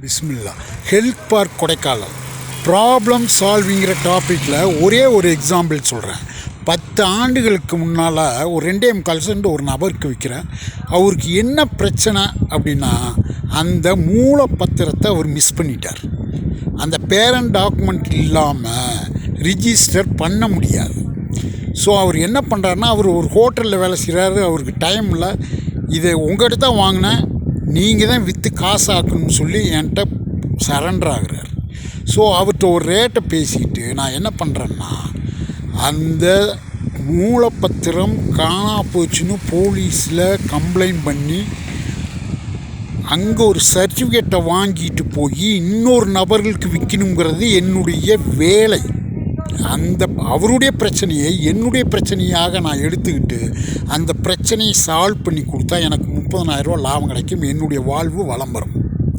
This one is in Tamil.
பிஸ்மில்லா. ஹெல்த் பார்க் கொடைக்கானல் ப்ராப்ளம் சால்விங்கிற டாப்பிக்கில் ஒரே ஒரு எக்ஸாம்பிள் சொல்கிறேன். 10 ஆண்டுகளுக்கு முன்னால் ஒரு 2.25 ஒரு நபருக்கு விற்கிறேன். அவருக்கு என்ன பிரச்சனை அப்படின்னா, அந்த மூலப்பத்திரத்தை அவர் மிஸ் பண்ணிட்டார். அந்த பேரண்ட் டாக்குமெண்ட் இல்லாமல் ரிஜிஸ்டர் பண்ண முடியாது. ஸோ அவர் என்ன பண்ணுறாருன்னா, அவர் ஒரு ஹோட்டலில் வேலை செய்கிறாரு. அவருக்கு டைமில் இதை உங்கள்கிட்ட தான் வாங்கினேன், நீங்கள் தான் விற்று காசு ஆக்கணும்னு சொல்லி என்கிட்ட சரண்டர் ஆகுறார். ஸோ அவர்கிட்ட ஒரு ரேட்டை பேசிக்கிட்டு நான் என்ன பண்ணுறேன்னா, அந்த மூலப்பத்திரம் காணா போச்சுன்னு போலீஸில் கம்ப்ளைண்ட் பண்ணி அங்கே ஒரு சர்டிஃபிகேட்டை வாங்கிட்டு போய் இன்னொரு நபர்களுக்கு விற்கணுங்கிறது என்னுடைய வேலை. அந்த அவருடைய பிரச்சனையை என்னுடைய பிரச்சனையாக நான் எடுத்துக்கிட்டு அந்த பிரச்சனையை சால்வ் பண்ணி கொடுத்தா எனக்கு 30,000 ரூபா லாபம் கிடைக்கும். என்னுடைய வாழ்வு வளம் வரும்.